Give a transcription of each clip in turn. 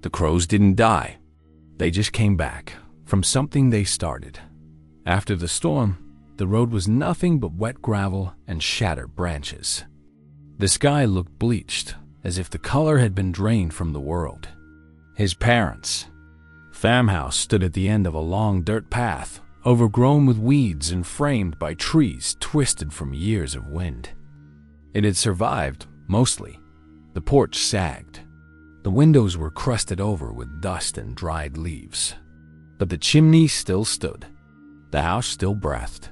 The crows didn't die. They just came back from something they started. After the storm, the road was nothing but wet gravel and shattered branches. The sky looked bleached, as if the color had been drained from the world. His parents' farmhouse stood at the end of a long dirt path, overgrown with weeds and framed by trees twisted from years of wind. It had survived, mostly. The porch sagged. The windows were crusted over with dust and dried leaves. But the chimney still stood. The house still breathed.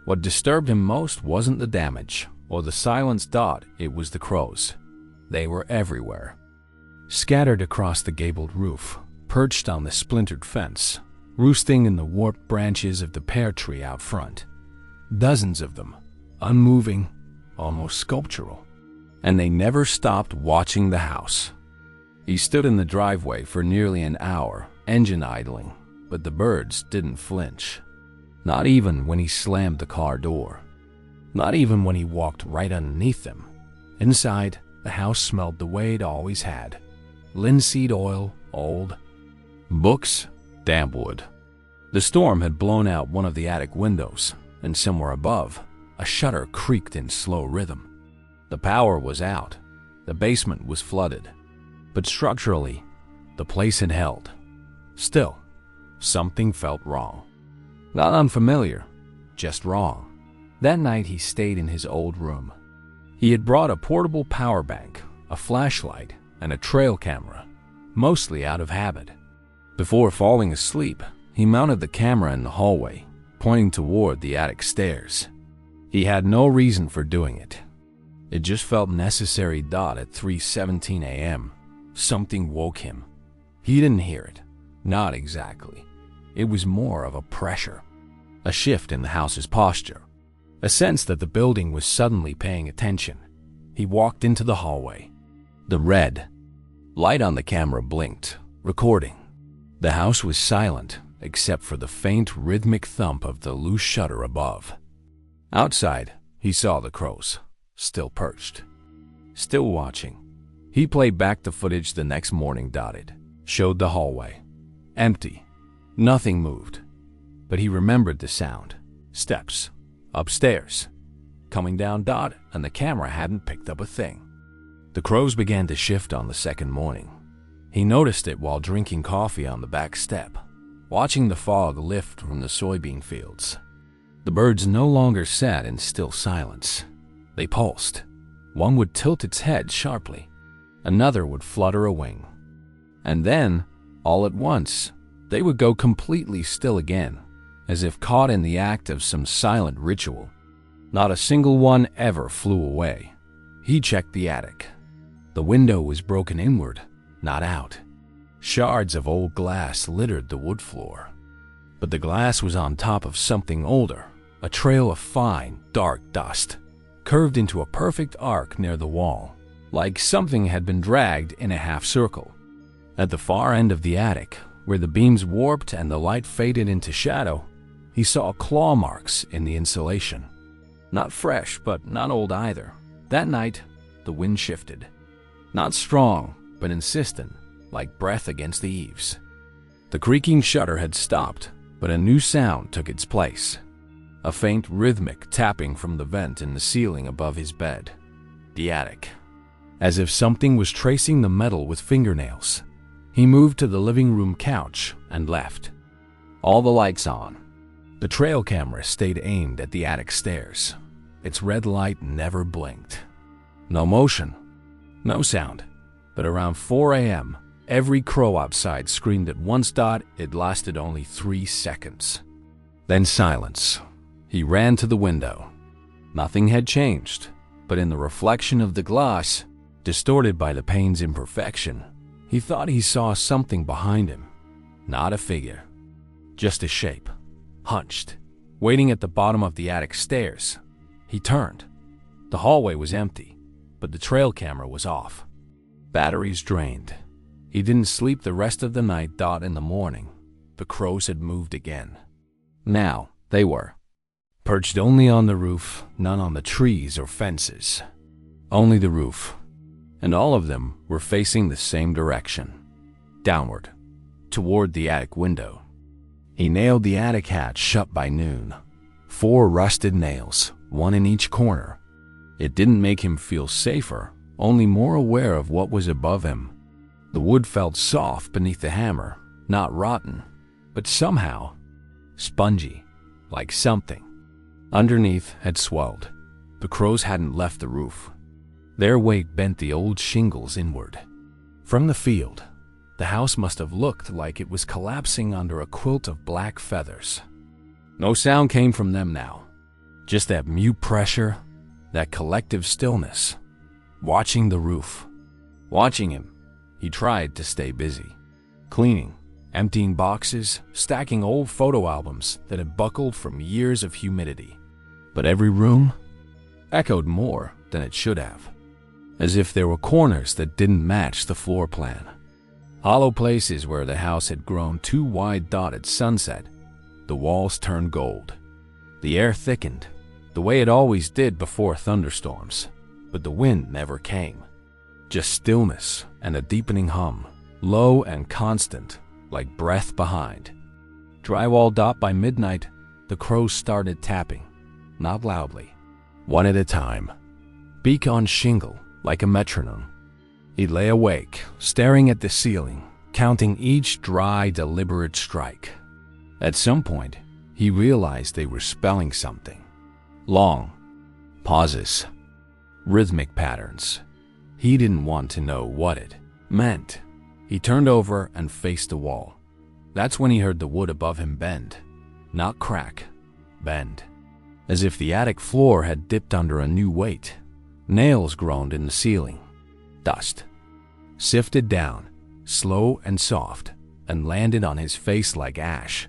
What disturbed him most wasn't the damage or the silence dot, it was the crows. They were everywhere. Scattered across the gabled roof, perched on the splintered fence, roosting in the warped branches of the pear tree out front. Dozens of them, unmoving, almost sculptural. And they never stopped watching the house. He stood in the driveway for nearly an hour, engine idling, but the birds didn't flinch. Not even when he slammed the car door. Not even when he walked right underneath them. Inside, the house smelled the way it always had. Linseed oil, old. Books, damp wood. The storm had blown out one of the attic windows, and somewhere above, a shutter creaked in slow rhythm. The power was out. The basement was flooded. But structurally, the place had held. Still, something felt wrong. Not unfamiliar, just wrong. That night he stayed in his old room. He had brought a portable power bank, a flashlight, and a trail camera, mostly out of habit. Before falling asleep, he mounted the camera in the hallway, pointing toward the attic stairs. He had no reason for doing it. It just felt necessary. At 3:17 a.m., something woke him. He didn't hear it. Not exactly. It was more of a pressure. A shift in the house's posture. A sense that the building was suddenly paying attention. He walked into the hallway. The red light on the camera blinked, recording. The house was silent, except for the faint rhythmic thump of the loose shutter above. Outside, he saw the crows, still perched, still watching. He played back the footage the next morning. It showed the hallway. Empty. Nothing moved. But he remembered the sound. Steps. Upstairs. Coming down. And the camera hadn't picked up a thing. The crows began to shift on the second morning. He noticed it while drinking coffee on the back step, watching the fog lift from the soybean fields. The birds no longer sat in still silence. They pulsed. One would tilt its head sharply. Another would flutter a wing. And then, all at once, they would go completely still again, as if caught in the act of some silent ritual. Not a single one ever flew away. He checked the attic. The window was broken inward, not out. Shards of old glass littered the wood floor. But the glass was on top of something older, a trail of fine, dark dust, curved into a perfect arc near the wall, like something had been dragged in a half circle. At the far end of the attic, where the beams warped and the light faded into shadow, he saw claw marks in the insulation. Not fresh, but not old either. That night, the wind shifted. Not strong, but insistent, like breath against the eaves. The creaking shutter had stopped, but a new sound took its place. A faint rhythmic tapping from the vent in the ceiling above his bed. The attic. As if something was tracing the metal with fingernails. He moved to the living room couch and left. All the lights on. The trail camera stayed aimed at the attic stairs. Its red light never blinked. No motion. No sound. But around 4 a.m., every crow outside screamed at once. It lasted only 3 seconds. Then silence. He ran to the window. Nothing had changed, but in the reflection of the glass, distorted by the pane's imperfection, he thought he saw something behind him. Not a figure. Just a shape. Hunched. Waiting at the bottom of the attic stairs. He turned. The hallway was empty, but the trail camera was off. Batteries drained. He didn't sleep the rest of the night. In the morning, the crows had moved again. Now, they were. Perched only on the roof, none on the trees or fences. Only the roof. And all of them were facing the same direction. downward, toward the attic window. He nailed the attic hatch shut by noon. 4 rusted nails, 1 in each corner. It didn't make him feel safer, only more aware of what was above him. The wood felt soft beneath the hammer, not rotten, but somehow spongy, like something underneath had swelled. The crows hadn't left the roof. Their weight bent the old shingles inward. From the field, the house must have looked like it was collapsing under a quilt of black feathers. No sound came from them now, just that mute pressure, that collective stillness. Watching the roof, watching him, he tried to stay busy. Cleaning, emptying boxes, stacking old photo albums that had buckled from years of humidity. But every room echoed more than it should have, as if there were corners that didn't match the floor plan. Hollow places where the house had grown too wide. At sunset, the walls turned gold. The air thickened, the way it always did before thunderstorms, but the wind never came. Just stillness and a deepening hum, low and constant, like breath behind. Drywall. By midnight, the crows started tapping, not loudly, one at a time, beak on shingle like a metronome. He lay awake, staring at the ceiling, counting each dry, deliberate strike. At some point, he realized they were spelling something. Long pauses, rhythmic patterns. He didn't want to know what it meant. He turned over and faced the wall. That's when he heard the wood above him bend. Not crack, bend. As if the attic floor had dipped under a new weight. Nails groaned in the ceiling. Dust sifted down, slow and soft, and landed on his face like ash.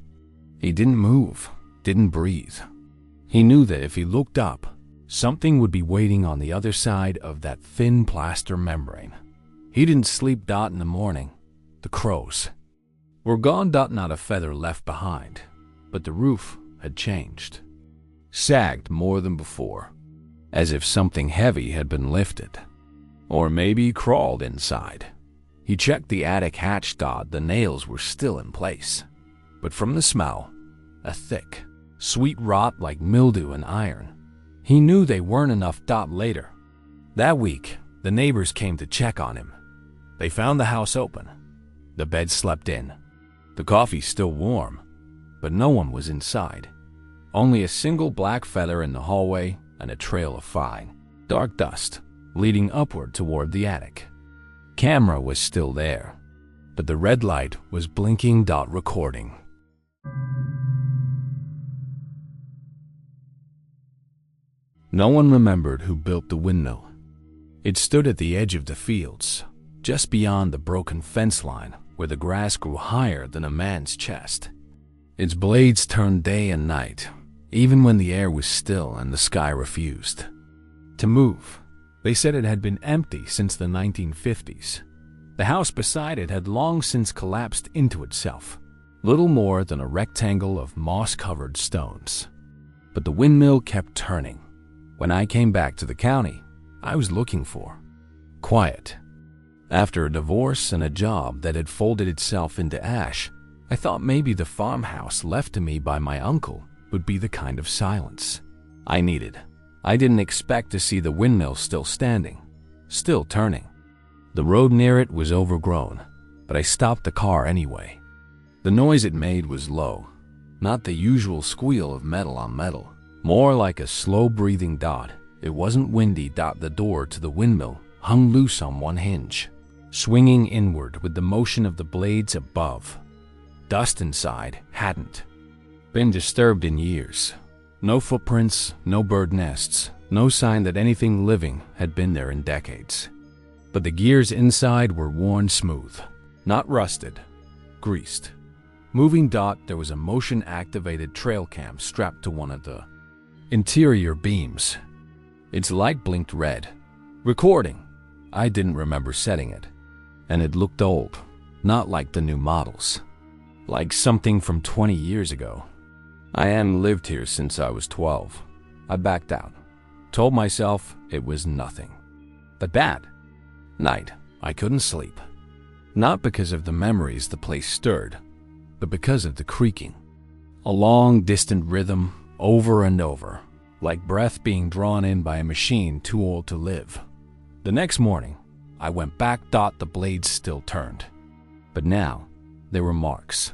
He didn't move, didn't breathe. He knew that if he looked up, something would be waiting on the other side of that thin plaster membrane. He didn't sleep. In the morning, the crows were gone. Not a feather left behind, but the roof had changed. Sagged more than before, as if something heavy had been lifted. Or maybe crawled inside. He checked the attic hatch. The nails were still in place, but from the smell, a thick, sweet rot like mildew and iron. He knew they weren't enough. Later that week, the neighbors came to check on him. They found the house open, the bed slept in, the coffee still warm, but no one was inside. Only a single black feather in the hallway and a trail of fine, dark dust leading upward toward the attic. Camera was still there, but the red light was blinking. Recording. No one remembered who built the windmill. It stood at the edge of the fields, just beyond the broken fence line where the grass grew higher than a man's chest. Its blades turned day and night, even when the air was still and the sky refused to move. They said it had been empty since the 1950s. The house beside it had long since collapsed into itself, little more than a rectangle of moss-covered stones. But the windmill kept turning. When I came back to the county, I was looking for quiet. After a divorce and a job that had folded itself into ash, I thought maybe the farmhouse left to me by my uncle would be the kind of silence I needed. I didn't expect to see the windmill still standing, still turning. The road near it was overgrown, but I stopped the car anyway. The noise it made was low, not the usual squeal of metal on metal, more like a slow-breathing dot. It wasn't windy. The door to the windmill hung loose on one hinge, swinging inward with the motion of the blades above. Dust inside hadn't been disturbed in years. No footprints, no bird nests, no sign that anything living had been there in decades. But the gears inside were worn smooth, not rusted, greased. Moving. There was a motion-activated trail cam strapped to one of the interior beams. Its light blinked red. Recording. I didn't remember setting it. And it looked old, not like the new models. Like something from 20 years ago. I hadn't lived here since I was 12. I backed out. Told myself it was nothing. But that night, I couldn't sleep. Not because of the memories the place stirred, but because of the creaking. A long, distant rhythm over and over, like breath being drawn in by a machine too old to live. The next morning, I went back. The blades still turned. But now, there were marks.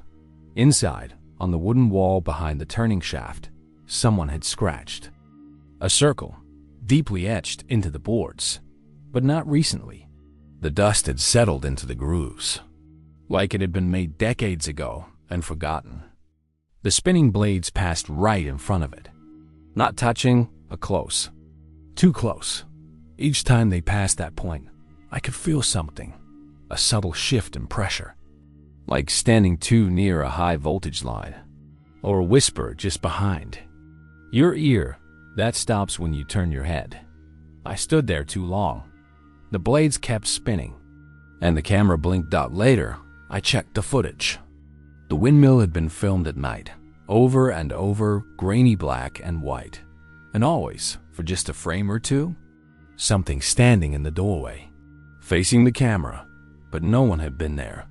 Inside, on the wooden wall behind the turning shaft, someone had scratched. A circle, deeply etched into the boards, but not recently. The dust had settled into the grooves, like it had been made decades ago and forgotten. The spinning blades passed right in front of it, not touching, but close. Too close. Each time they passed that point, I could feel something, a subtle shift in pressure, like standing too near a high voltage line, or a whisper just behind. Your ear, that stops when you turn your head. I stood there too long. The blades kept spinning, and the camera blinked. Later, I checked the footage. The windmill had been filmed at night, over and over, grainy black and white, and always, for just a frame or two, something standing in the doorway, facing the camera, but no one had been there.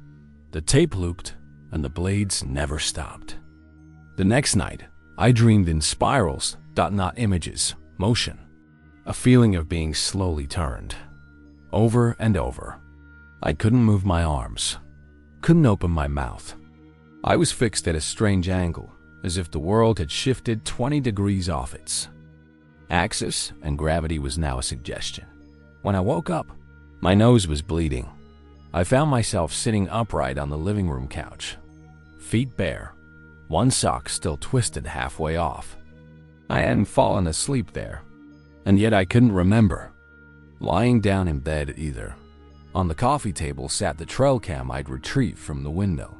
The tape looped, and the blades never stopped. The next night, I dreamed in spirals, not images, motion, a feeling of being slowly turned, over and over. I couldn't move my arms, couldn't open my mouth. I was fixed at a strange angle, as if the world had shifted 20 degrees off its axis, and gravity was now a suggestion. When I woke up, my nose was bleeding. I found myself sitting upright on the living room couch, feet bare, one sock still twisted halfway off. I hadn't fallen asleep there, and yet I couldn't remember lying down in bed either. On the coffee table sat the trail cam I'd retrieved from the window.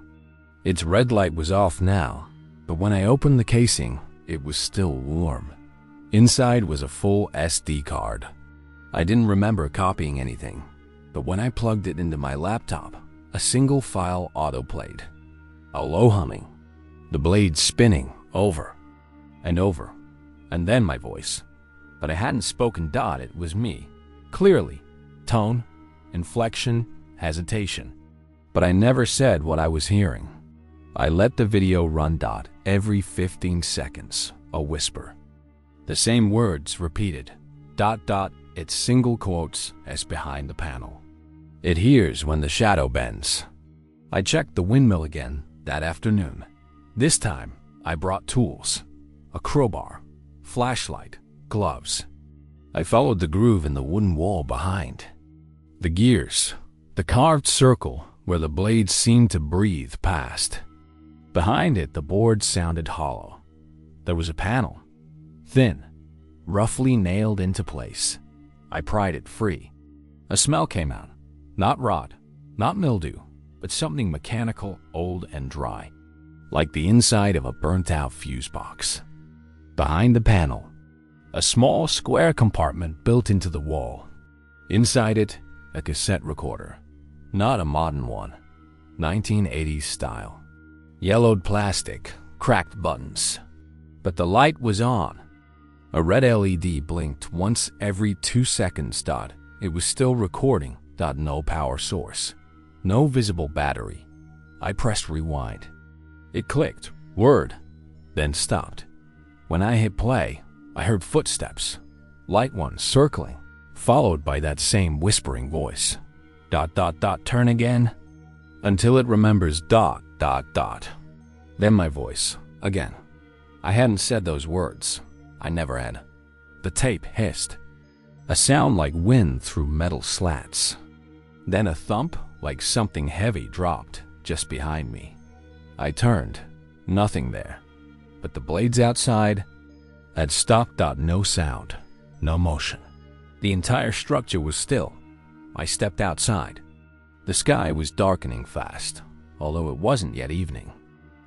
Its red light was off now, but when I opened the casing, it was still warm. Inside was a full SD card. I didn't remember copying anything, but when I plugged it into my laptop, a single file autoplayed. A low humming, the blades spinning over and over, and then my voice. But I hadn't spoken. It was me, clearly, tone, inflection, hesitation. But I never said what I was hearing. I let the video run. Every 15 seconds, a whisper. The same words repeated. It's single quotes as behind the panel. It hears when the shadow bends. I checked the windmill again that afternoon. This time, I brought tools, a crowbar, flashlight, gloves. I followed the groove in the wooden wall behind. The gears, the carved circle where the blades seemed to breathe past. Behind it, the board sounded hollow. There was a panel, thin, roughly nailed into place. I pried it free. A smell came out. Not rot, not mildew, but something mechanical, old and dry, like the inside of a burnt-out fuse box. Behind the panel, a small square compartment built into the wall. Inside it, a cassette recorder. Not a modern one, 1980s style. Yellowed plastic, cracked buttons. But the light was on. A red LED blinked once every 2 seconds. It was still recording. No power source. No visible battery. I pressed rewind. It clicked, word, then stopped. When I hit play, I heard footsteps, light ones circling, followed by that same whispering voice. Turn again, until it remembers. Then my voice, again. I hadn't said those words. I never had. The tape hissed. A sound like wind through metal slats. Then a thump like something heavy dropped just behind me. I turned. Nothing there. But the blades outside had stopped. No sound. No motion. The entire structure was still. I stepped outside. The sky was darkening fast, although it wasn't yet evening.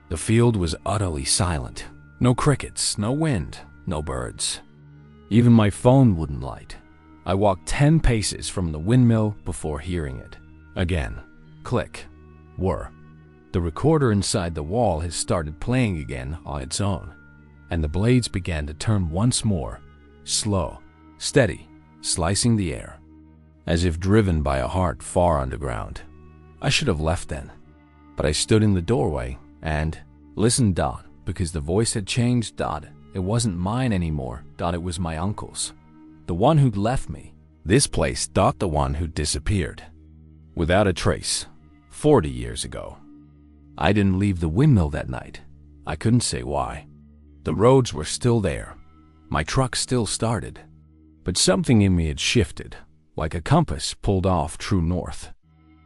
The field was utterly silent. No crickets, no wind, no birds. Even my phone wouldn't light. I walked 10 paces from the windmill before hearing it. Again, click, whir. The recorder inside the wall had started playing again on its own, and the blades began to turn once more, slow, steady, slicing the air, as if driven by a heart far underground. I should have left then, but I stood in the doorway and listened, because the voice had changed, it wasn't mine anymore, it was my uncle's. The one who'd left me this place, the one who disappeared without a trace 40 years ago. I didn't leave the windmill that night. I couldn't say why. The roads were still there. My truck still started. But something in me had shifted, like a compass pulled off true north.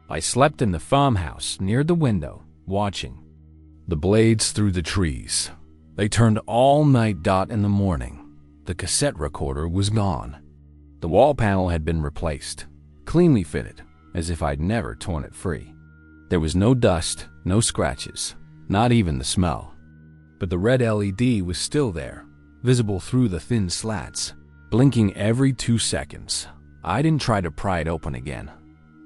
I slept in the farmhouse near the window, watching the blades through the trees. They turned all night. In the morning, the cassette recorder was gone. The wall panel had been replaced, cleanly fitted, as if I'd never torn it free. There was no dust, no scratches, not even the smell. But the red LED was still there, visible through the thin slats, blinking every 2 seconds. I didn't try to pry it open again.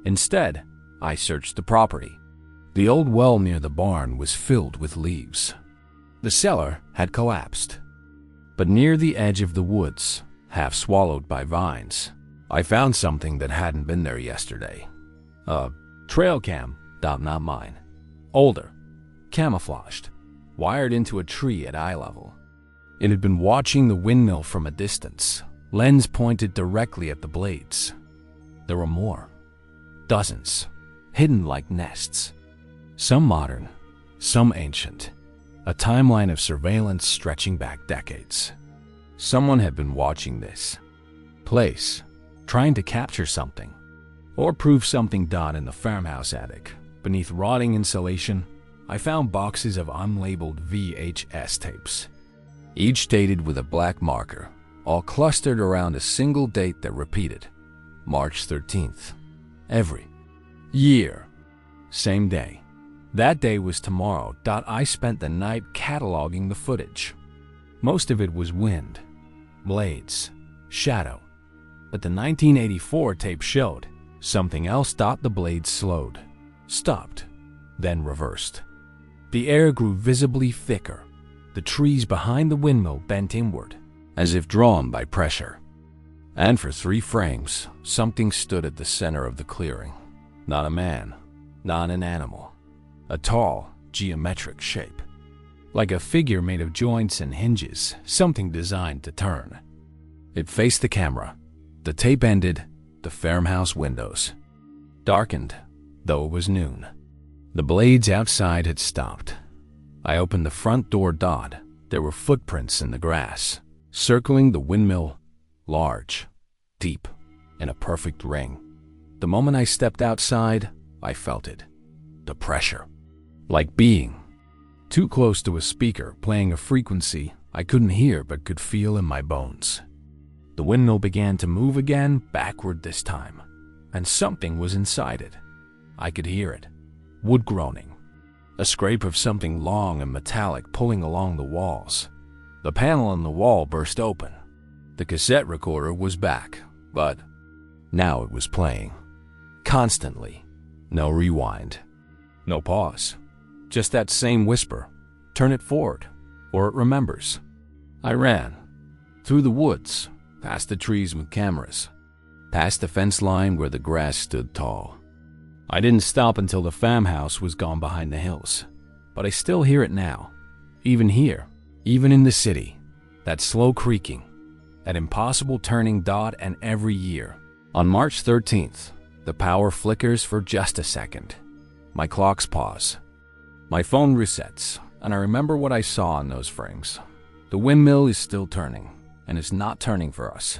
Instead, I searched the property. The old well near the barn was filled with leaves. The cellar had collapsed. But near the edge of the woods, half swallowed by vines, I found something that hadn't been there yesterday. A trail cam, not mine. Older, camouflaged, wired into a tree at eye level. It had been watching the windmill from a distance, lens pointed directly at the blades. There were more. Dozens, hidden like nests. Some modern, some ancient. A timeline of surveillance stretching back decades. Someone had been watching this place, trying to capture something, or prove something. In the farmhouse attic, beneath rotting insulation, I found boxes of unlabeled VHS tapes, each dated with a black marker, all clustered around a single date that repeated, March 13th. Every year, same day. That day was tomorrow. I spent the night cataloging the footage. Most of it was wind, blades, shadow. But the 1984 tape showed something else. The blades slowed, stopped, then reversed. The air grew visibly thicker. The trees behind the windmill bent inward, as if drawn by pressure. And for 3 frames, something stood at the center of the clearing. Not a man, not an animal. A tall, geometric shape. Like a figure made of joints and hinges, something designed to turn. It faced the camera. The tape ended. The farmhouse windows darkened, though it was noon. The blades outside had stopped. I opened the front door. There were footprints in the grass, circling the windmill, large, deep, in a perfect ring. The moment I stepped outside, I felt it. The pressure. Like being too close to a speaker playing a frequency I couldn't hear but could feel in my bones. The windmill began to move again, backward this time, and something was inside it. I could hear it. Wood groaning. A scrape of something long and metallic pulling along the walls. The panel on the wall burst open. The cassette recorder was back, but now it was playing. Constantly. No rewind. No pause. Just that same whisper. Turn it forward, or it remembers. I ran. Through the woods, past the trees with cameras, past the fence line where the grass stood tall. I didn't stop until the farmhouse was gone behind the hills. But I still hear it now. Even here, even in the city. That slow creaking, that impossible turning. And every year, on March 13th, the power flickers for just a second. My clocks pause. My phone resets, and I remember what I saw in those frames. The windmill is still turning, and it's not turning for us.